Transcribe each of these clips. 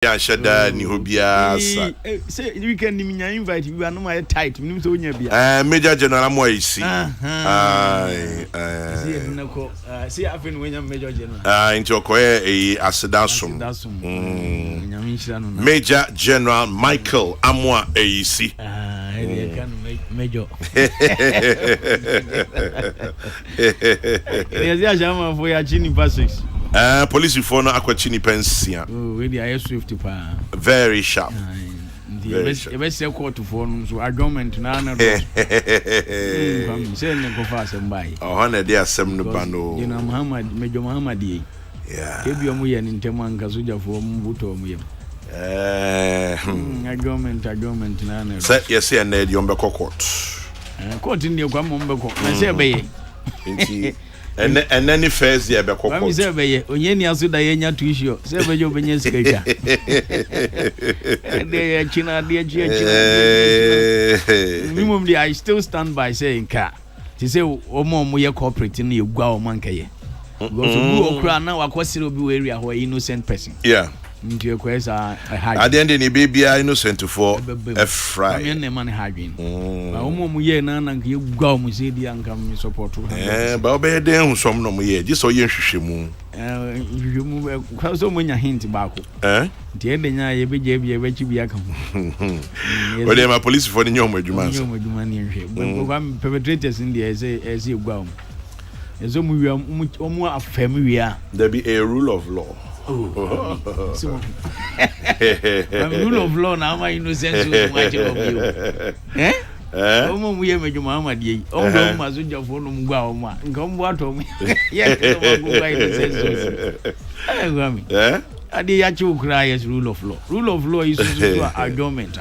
Yeah, Shada ni hobia. Say you can invite you are no my tight. Minimum so nya bia. Major General Moisi. See afin when Major General. Into okoye asedasum. Major General Michael Amwa Eisi. Major. There's a jama for your chini passes. Police for no akwachini pensia. Oh, we dey swift pa. Very sharp. The best court for so argument na na. Say ne go fast mbай. Oh, na dey asem no bano. You know Muhammad Major Muhammad ye. Yeah. Kebi omu ye ntemu anka soja for mbuto omu ye. Argument na na. Say yes e na dey ombeko court. Court ndi kwa mombeko. Na say be ye. And then the first year, I'm saying, Oyeni Asuda Yenya to issue, several Jobenian skater. They are China, dear Minimum, I still stand by saying, car. To say, Omo, we are cooperating, you go, monkey. Go to Crown now, a question will be area where innocent person. Yeah. Into your question, at the end, any baby are innocent for a fry. I mean, the money having. Omo, we and you go, Musidi, and come support. But obey them some no more. Just so you should move. You move so many hints back. The ending, I be JB, which be a come. Well, they are police for the young Juman. When perpetrators in the as you go. As we are more a family. There be a rule of law. So, rule of law now, my innocence is much of you. Omo we make Muhammad ye. Omo mazuja for no mgwa ngom wato me. Yeah, go by the sense. Adi ya chukra yes rule of law. Rule of law is to argument.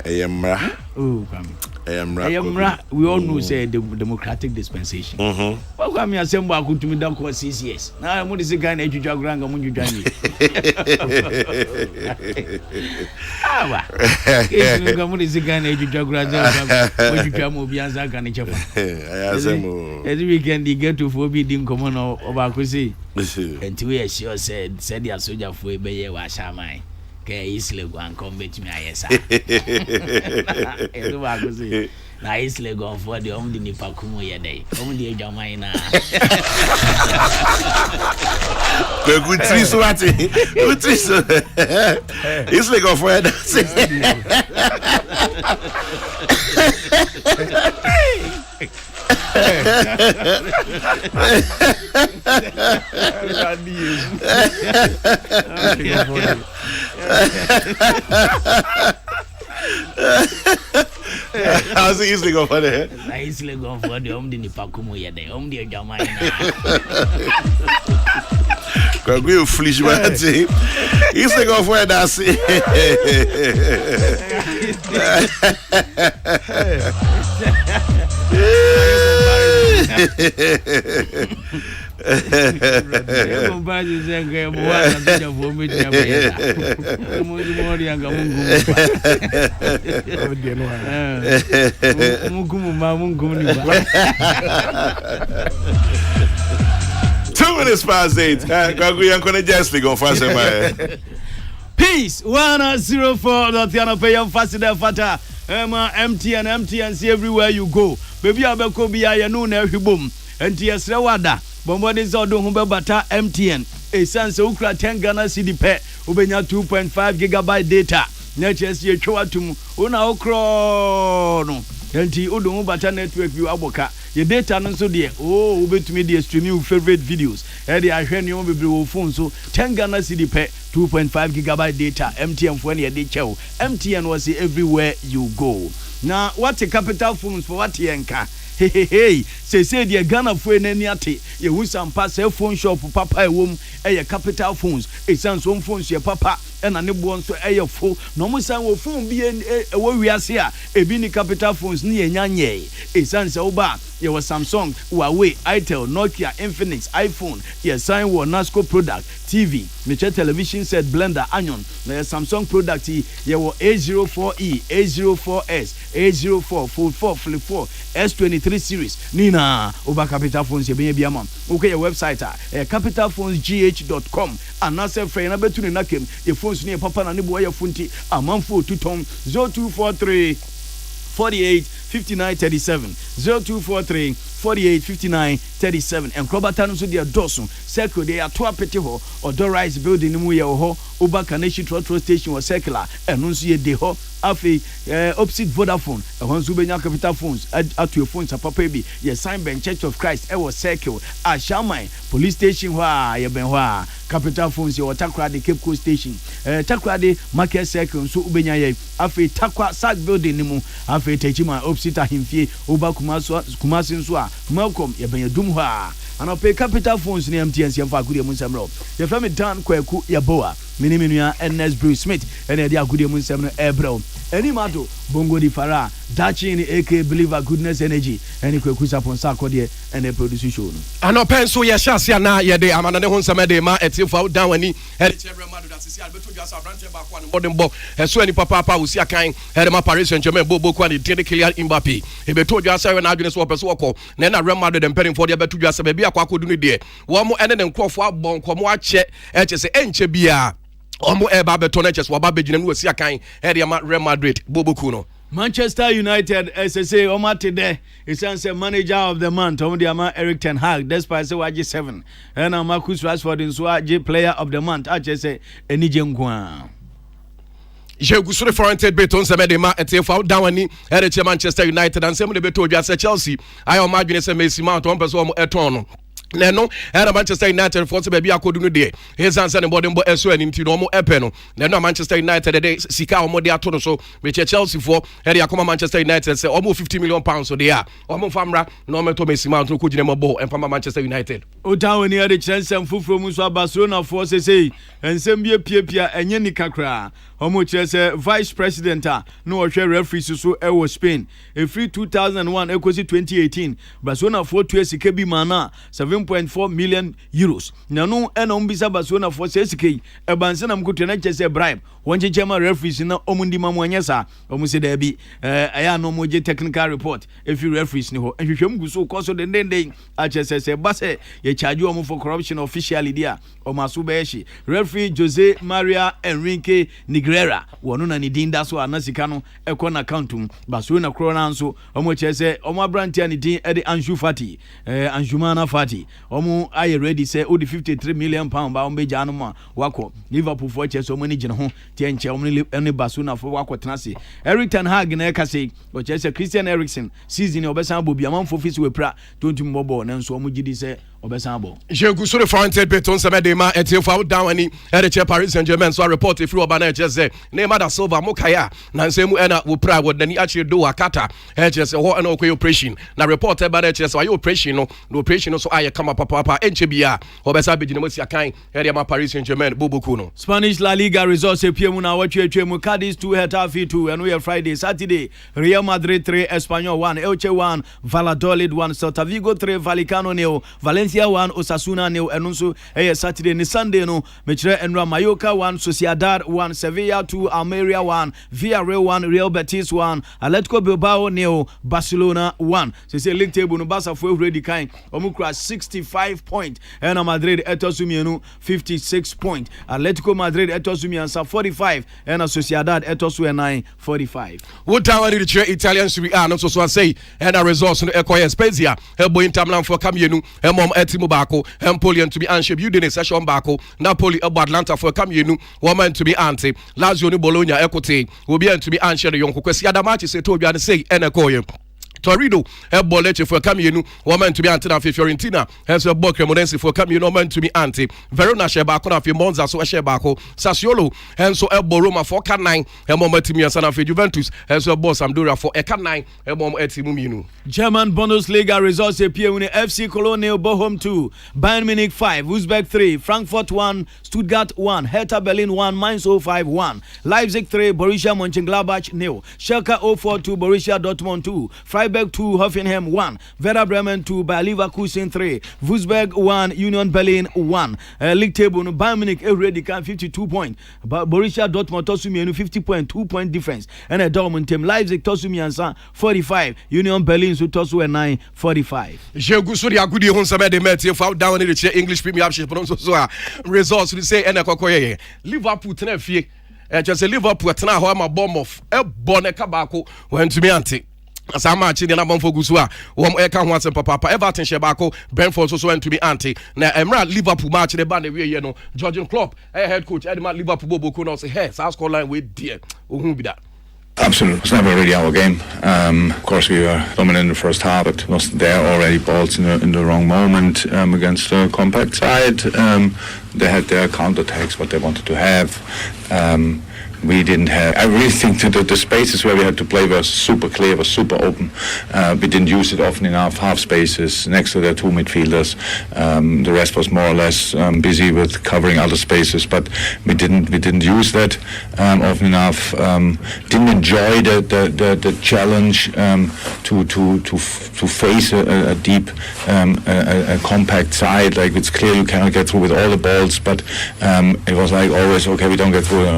Ayamra. Oh, come. Ayamra. We all know say the democratic dispensation. But come here sembo akutumi da ko 6 years. Na mo disi Ghana ejujwa granga mo jujwa ni. Awa. Esi ngo mo disi Ghana ejujwa granga mo jujwa mo bianza Ghana chefa. Ayasemo. Every weekend you get to forbid him come on obakusi. And we are sure said the soldier for be wa shaman. Ke Isle go and come bet me ayesa. Elu ba go say na Isle go for the di nipa kumu ye dey. Di ejama ina. Ko gutri so ati. Gutri so. Isle go for that. How's it easily go for that? I easily go for the di nipa kumu ye dey. Di ejama ina. Ko go flish mati. Easily go for that. Minutes past 8. Peace 104 Tiana Payam Faster Fata MTN see everywhere you go. Baby abeko bia ye no na hwibom. Enti yesre wada. Bombode zo do ho bebata MTN. Esanse ukra 10 Ghana cedi pe. Ubenya 2.5 GB data. Na chesi ye twatum. Una okro no. Enti odo ho bata network bi aboka. Your data no so there. Oh, ubetumi dey stream your favorite videos. E dey ahwe ne o bebre wo phone so 10 Ghana cedi pe 2.5 GB data. MTN for ne dey chew. MTN was everywhere you go. Now what the capital phones for what yenka? Hey, say the Ghana phone any ate. You who some pass a phone shop papa a womb a capital phones. A sans one phones your papa and a newborn so a full. No more sound will phone be a way we are here. A bini capital phones near Nyanye. A sans oba. There was Samsung, Huawei, Itel, Nokia, Infinix, iPhone. Yes, sign war NASCO product. TV, meche television set, blender, onion, Samsung product, yewo A04E, A04S, A04, Fold 4, Flip 4, S23 series. Nina, Oba Capital Phones, ye biamam. Okay, your website, capitalphonesgh.com. And now say friend, I bet you nakem, your phones near Papa and Nibu, your funti, a month for 2 ton 0243 48 59 37 0243 48 59 37 and Krobatan so dia dosun circle they are 2 pete ho or door rise building mu ye ho Uba Kaneshi Trotro station was circular and no see de ho afi opposite Vodafone e won so benya Capital Phones at your phones papa bi ye sign ben Church of Christ e was circle Ashamai police station ho ye ben ho Capital Phones ye Takwa de Cape Coast station Takwa de market circle so ubenya ye afi Takwa Sack building ni mu afi Techima opposite ahimfie Uba Kumasi so Malcolm ye ben dum ho and pay Capital Phones ni MTN se fa agudi mu nsɛmro ye fa me Dan Kwaku ya boa minimia NS Bruce Smith and the agudi mu nsɛmro ebro eni mato bongo di fara dachi ni AK believer goodness energy eni Kwaku saponsa akode and the produce show no ano penso ye hyase na ye de amana ne ho nsɛm de ma etifo down ani e chevre madu that sisi albeto dwa sa branch ba kwa ne modern ball so eni papa usi akan e ma Paris Saint-Germain bobo kwa ne de Kylian Mbappé e beto dwa sa we na adwene so opeso woko na Real Madrid dem pering for de beto dwa sa ba bi akwa kodu ne de wo mo ene ne nkrofo abon komo ache e chese enche bia omo eba beto na chese wo ba begina no usi akan e de ma Real Madrid bobo ku no Manchester United SSA Omatide is a manager of the month on the ama Eric Ten Hag despite say waje 7 and Marcus Rashford in waje player of the month I just say enije nkwa Jegusure Forented Beton Semedema etefo dawani ere Manchester United and sem de beto dwa se Chelsea ayo madwene se Messi Mount on person mo eton no Neno era Manchester United for se baby akodu no de his answer and body eso ani nti no mo epe no neno Manchester United de sika omo de ato no so we Chelsea for ere akoma Manchester United say omo 50 million pounds so they are omo famra no meto Messi Mount ko gine mo ball and fama Manchester United o down ere chensem fufuro mu so Barcelona for say ensem bie piepia enye ni kakra omo chese vice president no ohwe referee so e wo Spain e free 2001 ekosi 2018 Barcelona for 2 sika bi mana 7.4 million euros na no ena umbisa Barcelona for sika e banse na mkutu na chese bribe wonche chema referees na omundi mamu anyesa omu se da bi aya no moje technical report if you referees ni ho ehwehwem guso koso den a chese se base ye charge omu for corruption officially dia omaso be shi referee Jose Maria Enrique Negrera wono na ni din da so anasika no ekọ na accountum Barcelona krona nso omu chese omu abrantia ni din e de Ansu Fati Anjumana Fati omu aye ready say o de 53 million pound ba ombeja no ma wako Liverpool for chese omu ni gine ho tienche omu ni Barcelona for wako tenase Eric Ten Hag na ekase o chese Christian Eriksen season obesan bobi amanfo fisi we pra tontum bobo na nso omu gidi say obesan bo Jegusure Forented Beton Semedema etefo dawani ere Paris Saint-Germain so report if you obana chese Neymar da Silva mokaya na nsemu ena wo pra wo dani achi do akata chese ho ena okwe operation na report eba na chese ayo operation no so aye kama papa enche bia obesa begina mo siakan ere ma Paris Saint-Germain boboku no Spanish La Liga results epiem na watwe mu Cadiz 2 Getafe 2 and we Friday Saturday Real Madrid 3 Espanyol 1 Elche 1 Valladolid 1 Celta Vigo 3 Vallecano 0 Valencia 1 Osasuna 0 enunso Saturday ni Sunday no mechire enra Mallorca 1 Sociedad 1 Sevilla 2 Almeria 1 Villarreal 1 Real Betis 1 Atletico Bilbao 0 Barcelona 1 say league table no Barca for already kind omukra 65 point and Madrid etosumienu 56 point Atletico Madrid etosumiansa 45 and Sociedad etosu 45 what down the Italian Serie A no so say and a results no ekoye Spezia ebo Inter Milan for kamienu emom etimu bako Empoli to be anship udine session bako Napoli ebo Atlanta for kamienu woman to be anti Lazio ni Bologna ekote obi to be anship yonko kwesi adamachi se to bia say enekoye Torino Boleche for Camienu woman to be anti na Fiorentina has a book Cremonense for Camienu woman to be anti Verona sheba kona fi Monza so sheba ko Sassuolo and so Roma for can 9 and moment to me sana fi Juventus has a boss Sampdoria for a can 9 and mom etimu minu German Bundesliga results appear when FC Cologne Bochum 2 Bayern Munich 5 Wolfsburg 3 Frankfurt 1 Stuttgart 1 Hertha Berlin 1 Mainz 05 1 Leipzig 3 Borussia Mönchengladbach 0 Schalke 042 Borussia Dortmund 2 Freiburg Freiburg 2, Hoffenheim 1, Werder Bremen 2, Bayer Leverkusen 3, Wolfsburg 1, Union Berlin 1. League table no Bayern Munich already can 52 points, but Borussia Dortmund Tosumi 50 point, 2 point difference, and a Dortmund team Leipzig Tosumi and 45, Union Berlin so Tosu 9 45. Je gusuri agudi hon sama de met if out down in the English Premiership so results we say ene kokoye Liverpool tena fie just Liverpool tena ho ma Bournemouth e bone ka baako when to me anti asa match de na bonfo gusu a wom e ka ho asem papa Everton she baako Brentford so when to me anti na emra Liverpool match de ba na we ye no Jurgen Klopp head coach Edmund Liverpool bobo no say hey South Scotland we dear ohun bi da. Absolutely. It's never really our game. Of course, we were dominant in the first half, but wasn't there already balls in the wrong moment against a compact side. They had their counter-attacks, what they wanted to have. We didn't have. I really think that the spaces where we had to play were super clear, were super open. We didn't use it often enough. Half spaces next to their two midfielders. The rest was more or less busy with covering other spaces, but we didn't use that often enough. Didn't enjoy the challenge to face a deep, a compact side. Like it's clear you cannot get through with all the balls, but it was like always okay. We don't get through.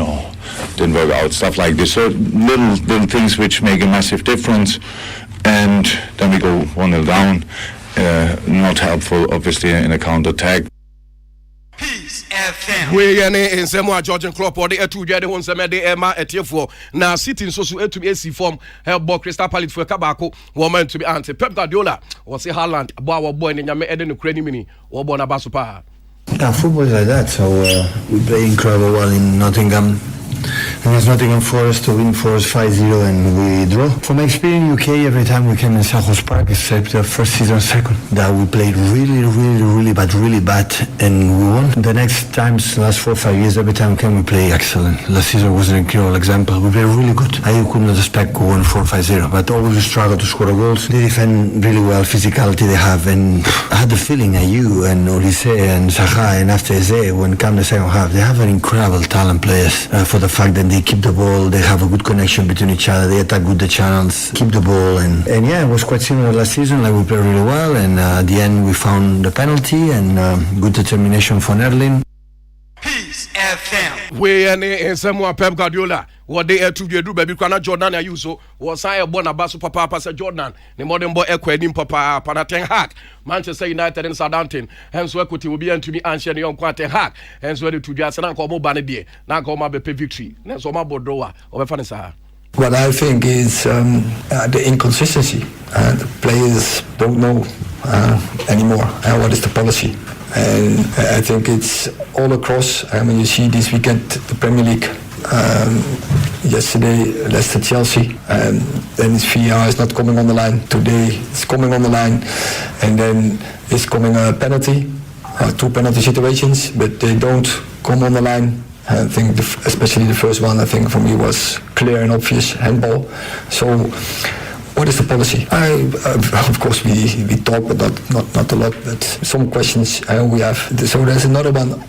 Didn't work out, stuff like this. So little things which make a massive difference, and then we go 1-0 down. Not helpful, obviously, in a counter-attack. Peace FM. We in Samuel Jurgen Klopp or the etu jade hon sema de ema etiefo na City so etu AC form help Crystal Palace for kabako woman to be anti Pep Guardiola or say Haaland abo boy ni nyame ede no krani mini wo bo na ba super. Yeah, football is like that. So we play incredible well in Nottingham. And it's Nottingham Forest to win for us 5-0 and we draw. From my experience in UK, every time we came in Selhurst Park, except the first season, second, that we played really bad, and we won. The next times, last 4 or 5 years, every time we came, we play excellent. Last season was an incredible example. We played really good. I could not expect going 4-5-0, but always we struggle to score goals. They defend really well, physicality they have, and I had the feeling that you and Olise and Zaha and after Eze, when come the second half, they have an incredible talent players for the fact that they keep the ball, they have a good connection between each other, they attack good the channels, keep the ball, and yeah, it was quite similar last season. Like we played really well, and at the end we found the penalty and good determination for Erling. Peace FM. We in Samuel Pep Guardiola what they to do baby kwana Jordan Ayuso was say born abaso papa say Jordan the modern boy ekwanim papa pana Ten Hag Manchester United in Southampton hence equity will be to be answer the young Ten Hag hence where to just na ko mo ba ne de na ko ma be victory na so ma bodoa obefa sa. What I think is the inconsistency. The players don't know anymore what is the policy. And I think it's all across. When you see this weekend the Premier League, yesterday Leicester Chelsea, then it's VAR is not coming on the line. Today it's coming on the line, and then it's coming a penalty, 2 penalty situations, but they don't come on the line. I think especially the first one, I think for me was clear and obvious handball. So what is the policy? Of course we talk, but not a lot. But some questions we have. So there's another one.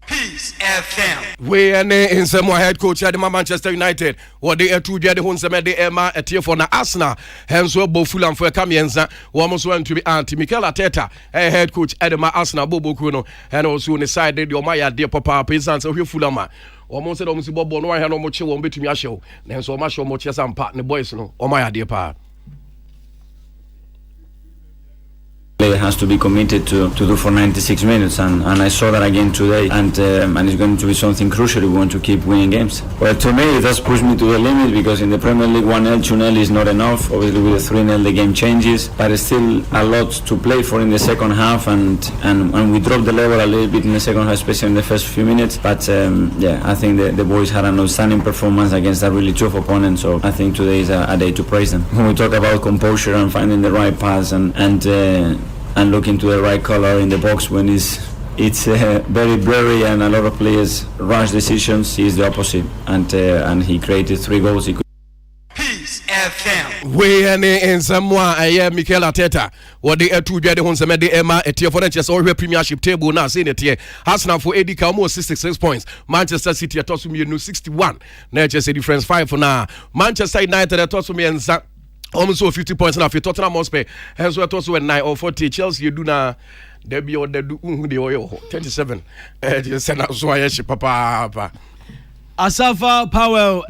Peace FM. We in some head coach at Manchester United. What they two the hon some de Emma at for na Arsenal. Hence we both Fulham for Kamienza. We almost went to be anti Mikel Arteta, head coach at Arsenal Bobo Kuno, and also on the side the Omaya dear papa peasants of Fulham. Almost said almost Bobo no I had no much won't be to me show. Then so much more chess and partner boys no Omaya dear pa. Player has to be committed to do for 96 minutes, and I saw that again today, and it's going to be something crucial if we want to keep winning games. Well, to me, it has pushed me to the limit, because in the Premier League 1-0, 2-0 is not enough. Obviously with the 3-0 the game changes, but it's still a lot to play for in the second half, and we dropped the level a little bit in the second half, especially in the first few minutes, but yeah, I think the boys had an outstanding performance against a really tough opponent, so I think today is a day to praise them. When we talk about composure and finding the right pass and looking to the right color in the box when it's very blurry and a lot of players rush decisions, he's the opposite, and he created 3 goals. Peace FM. We in Samoa Mikel Arteta what they two the hon some de Emma at for just all Premiership table now saying it here. Arsenal for Edika almost 66 points. Manchester City at Tosumi 61. Now just a difference 5 for now. Manchester United at Tosumi and almost 50 points now for Tottenham Hotspur. As well, also at 9 or 40. Chelsea, you do now. They be on the 37. Papa. Asafa Powell,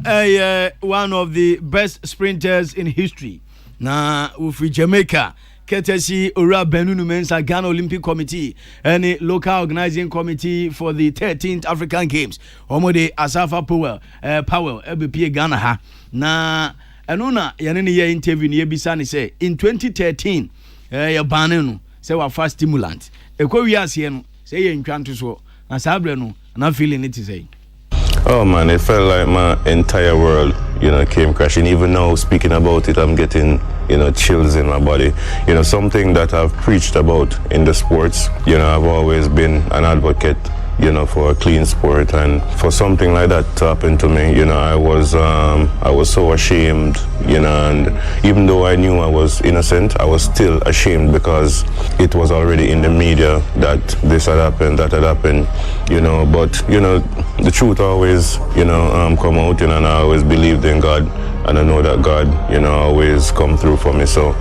one of the best sprinters in history. Na ufi Jamaica, courtesy Ora Benunu Mensa Ghana Olympic Committee and the local organizing committee for the 13th African Games. Omode Asafa Powell, EBP Ghana ha. Na enuna yanene ye interview ni yebisa ni say in 2013 ya banenu say wa fast stimulant. Ekwa wiase no say ye ntwanto so. Na sabre no na feeling it say. Oh man, it felt like my entire world, came crashing. Even now, speaking about it, I'm getting, chills in my body. Something that I've preached about in the sports. I've always been an advocate, for a clean sport, and for something like that to happen to me, I was so ashamed, and even though I knew I was innocent, I was still ashamed because it was already in the media that this had happened, that had happened, but the truth always, come out, and I always believed in God, and I know that God, always come through for me. So,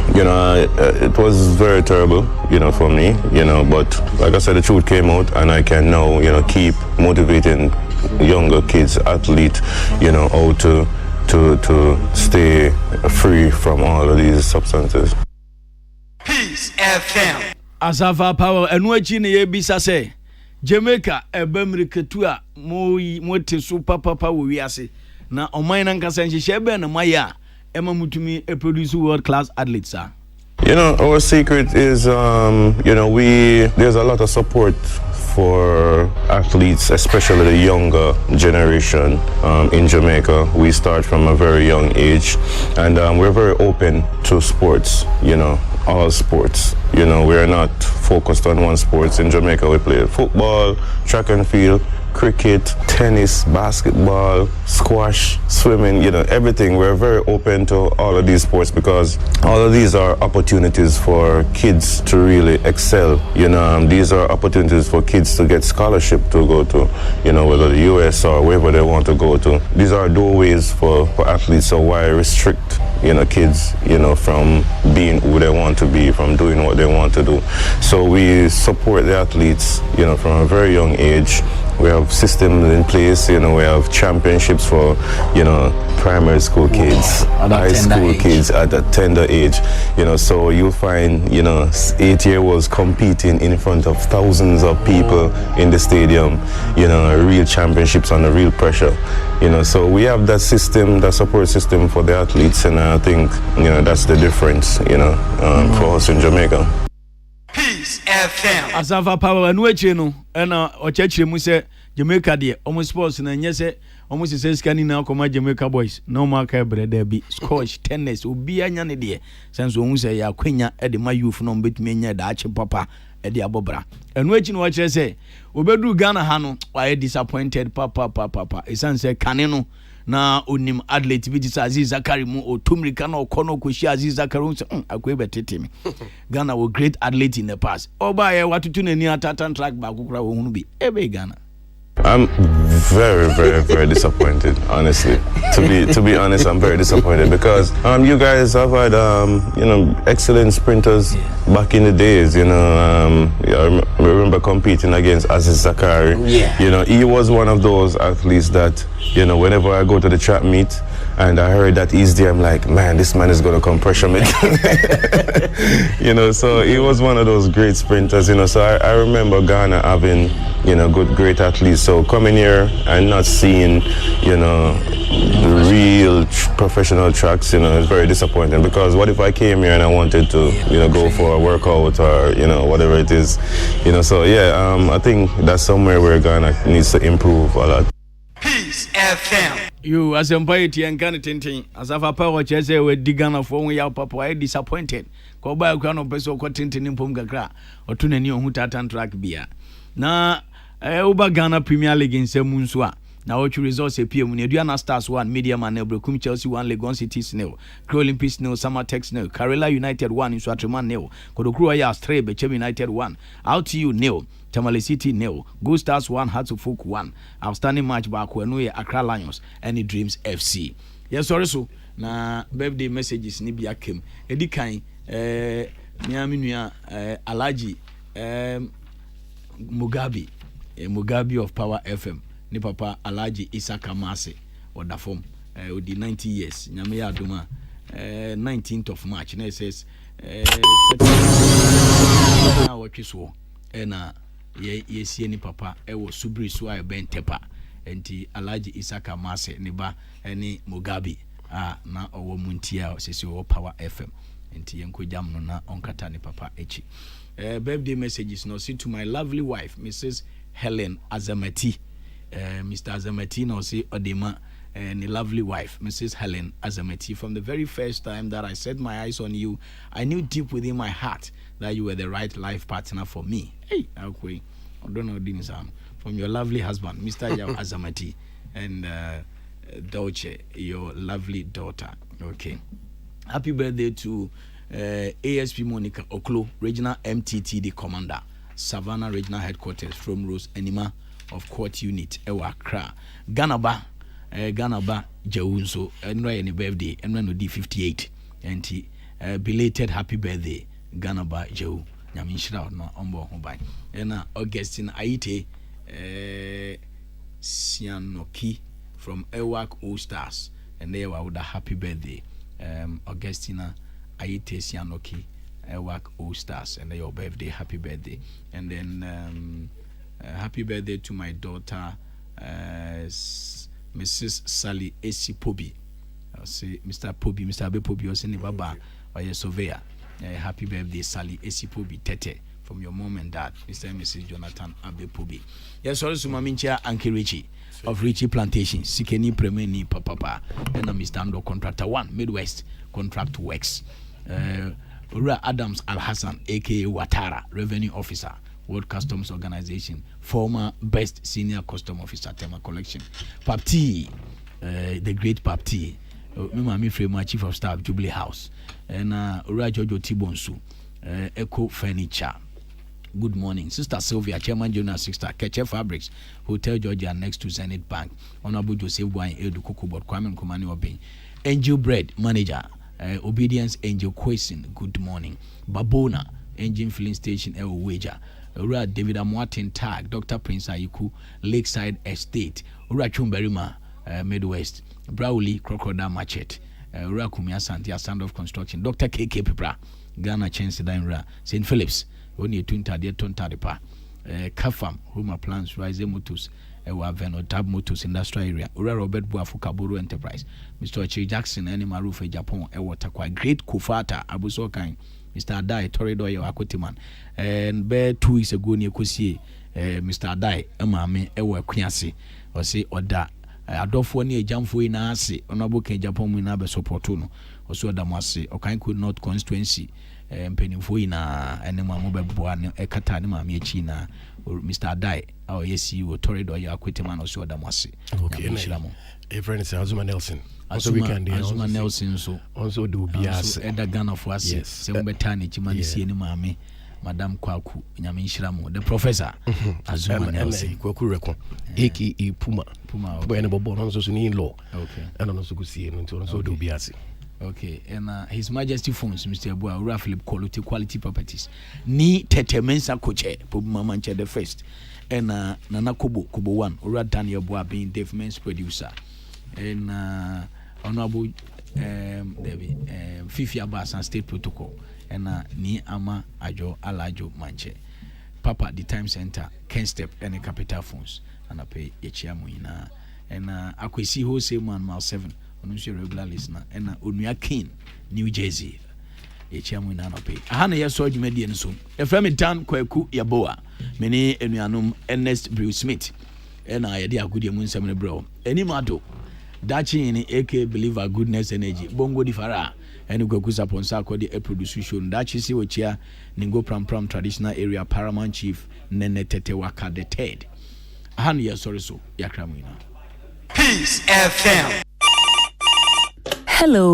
it was very terrible, for me, but like I said, the truth came out, and I can now, keep motivating younger kids, athletes, how to stay free from all of these substances. Peace FM. Asafa Powell, enwachi ne yebisa say Jamaica ebemriketu a mo super papa wo wiase na oman nan kasa nhihye be na maya ema mutumi produce world class athletes. Our secret is there's a lot of support for athletes, especially the younger generation in Jamaica. We start from a very young age, and we're very open to sports, all sports. We're not focused on one sport. In Jamaica, we play football, track and field, cricket, tennis, basketball, squash, swimming, everything. We're very open to all of these sports because all of these are opportunities for kids to really excel. These are opportunities for kids to get scholarship to go to, whether the US or wherever they want to go to. These are doorways for athletes, so why restrict, kids, from being who they want to be, from doing what they want to do. So we support the athletes, from a very young age. We have systems in place, we have championships for, primary school kids, high school kids at a tender age, so you'll find, 8-year-olds competing in front of thousands of people in the stadium, real championships under real pressure, so we have that system, that support system for the athletes, and I think, that's the difference, for us in Jamaica. Peace FM. Asafa Power enwachi no na ochechire mu se Jamaica de almost sports na nyese almost say scanning na koma Jamaica boys no marker brother bi squash tennis obi anya ne de sense ohun say ya kwanya e de ma youth no betumi nya da achi papa e de abobra enwachi no ochire say obedu Ghana ha no why disappointed papa esan say kane no na onim athlete bi tisa Aziz Zakari mu otumrika na okono koshi Aziz Zakari akwe betete me Ghana were great athlete in the past oba ye watutu na ni atatan track ba kokura wo hunu bi ebe Ghana. I'm very, very, very disappointed, honestly. To be honest, I'm very disappointed because you guys have had excellent sprinters back in the days. I remember competing against Aziz Zakari. Yeah. He was one of those athletes that whenever I go to the track meet and I heard that he's there, I'm like, man, this man is gonna come pressure me. So he was one of those great sprinters. So I remember Ghana having great athletes. So coming here and not seeing, the real professional tracks, is very disappointing because what if I came here and I wanted to, go for a workout or, whatever it is, so yeah, I think that's somewhere where Ghana needs to improve a lot. Peace FM. You as employee and Ghana tinting as Asafa Power chese we digana for we ya papa I disappointed ko ba kwa no peso ko tinting mpom kakra otuna ni ohun tatan track bia na Uba Ghana Premier League in Semunswa. Now, what results appear when Aduana Stars 1, Media Man, Brekum Chelsea 1, Legon City Snail, Crow Olympics Snail, Summer Tech Snail, Karela United 1 in Swatriman Nail, Kodokruaya Stray, Bechem United 1, Out to You Nail, Tamale City Nail, Go Stars 1, Hearts of Folk 1, outstanding match back when we Accra Lions, and the Dreams FC. Yes, sorry, so na birthday messages ni bi akem edi kan Miami nua Alaji Mugabe of Power FM ni papa Alaji Isaka Mase wadafom odi 90 years nyame ya adoma 19th of March na says na watwiso na yesie ni papa ewo subri so a bentepa enti Alaji Isaka Mase ni ba ni Mugabe na owo muntia sesi wo Power FM enti yenko jam no na onkata ni papa echi birthday messages no see to my lovely wife Mrs. Helen Azamati Mr. Azamati no see odema and a lovely wife Mrs. Helen Azamati. From the very first time that I set my eyes on you, I knew deep within my heart that you were the right life partner for me. Hey, okay, I don't know this from your lovely husband Mr. Azamati and Dolce, your lovely daughter. Okay, happy birthday to ASP Monica Oklo, Regional MTTD Commander, Savannah Regional Headquarters from Rose Enima of Court Unit, Ewa Accra, Ganaba Jawunso, and any birthday, and when we 58, and belated happy birthday, Ganaba Jawu, Yaminshra, no Ombo Hobai, and Augustine Aite Sianoki from Ewak All Stars, and they were with a happy birthday, Augustina Aite Sianoki, Ewak All Stars, and your birthday, happy birthday, and then happy birthday to my daughter, Mrs. Sally Esi Pobi. I'll say Mr. Pobi, Mr. Abe Pobi, or Seni Baba, or your surveyor. Happy birthday, Sally Esi Pobi Tete, from your mom and dad, Mr. and Mrs. Jonathan Abe Pobi. Yes, also Mamincha Anki Richie of Richie Plantation, Sikeni Premeni Papa, and Mr. Ando Contractor 1, Midwest Contract Works. Ura Adams Al Hassan, aka Watara, Revenue Officer, World Customs Organization, former best senior custom officer, Tema Collection. Papti, the great Papti, Mimi Frema, Chief of Staff, Jubilee House, and Ura Jojo Tibonsu, Echo Furniture. Good morning, Sister Sylvia, Chairman Junior Sister, Keche Fabrics, Hotel Georgia next to Zenith Bank, Honorable Joseph Wine, Edu Kokobot, Kwame Kumani Obey, Angel Bread Manager, Obedience Angel Quasin, good morning, Babona, Engine Filling Station, El Wager. Ura David Amwatin Tag, Dr. Prince Ayiku, Lakeside Estate, Ura Chumberima, Midwest, Brawley, Crocodile Machete, Ura Kumia Santia, Sound of Construction, Dr. KK Pipra, Ghana Chance Dainra, St. Phillips, Oni Tunta, Dear Tontaripa, Kafam, Homa Plans, Rise Motors, Ewa Veno, Tab Motors Industrial Area, Ura Robert Buafu Kaburu Enterprise, Mr. Chi Jackson, Anima Rufe Japan, Ewa Takwa, Great Kufata, Abuso Kain, Mr. Adai, Torredo, your Akotiman, and bear 2 weeks ago near Kusi, Mr. Adai, Mame, Ewa Quincy, or say, or that. Adolfo near Jamfo in Asi, Honorable K. Japan Winabe Soportuno, or so Damasi, or Kanku North Constituency, Pennyfoina, and Mama Buan, Ekatanima, Miechina, or Mr. Adai, or yes, you or Torredo, your Akotiman, or so Damasi. Okay, a friend is Azuma Nelson. Also, we can do Azuma Nelson, so also do Bias, and the gun of us, yes, Sembetani, Chimani, Mami, Madame Kwaku, Yaminshiramo, the professor, Azuma Nelson, Kwaku, aka Puma, when born also in law, okay, and also could see him and also do Bias. Okay, and His Majesty phones, Mr. Abua, Philip quality properties. Ni Tete Mensa Koche, Puma Mancha the first, and Nana Kubo 1, Ura Daniel Boa being Dave Men's producer, and Honorable Fifi Abbas and State Protocol, and Ni Ama Ajo Alajo Manche. Papa, the Time Center, Ken Step, and the Capital Phones, and I pay Echiamuina, and I could see wholesale man, mile 7. On your regular listener, and Unia King, New Jersey. Echiamuina no pay. Hana ya so median so. Efrem Dan Kwaku Yaboa. Many enuanum Ernest Bruce Smith. And I dia good yamun semene bro. Any mato. Dachi in AK Believer Goodness Energy. Bongo di Fara. And Kwaku Saponsa ko di produce show. Dachi si ochia Ningo Pram traditional area Paramount Chief Nene Tete Waka the third. Hana ya sorry so. Yakramuina. Peace FM. Hello.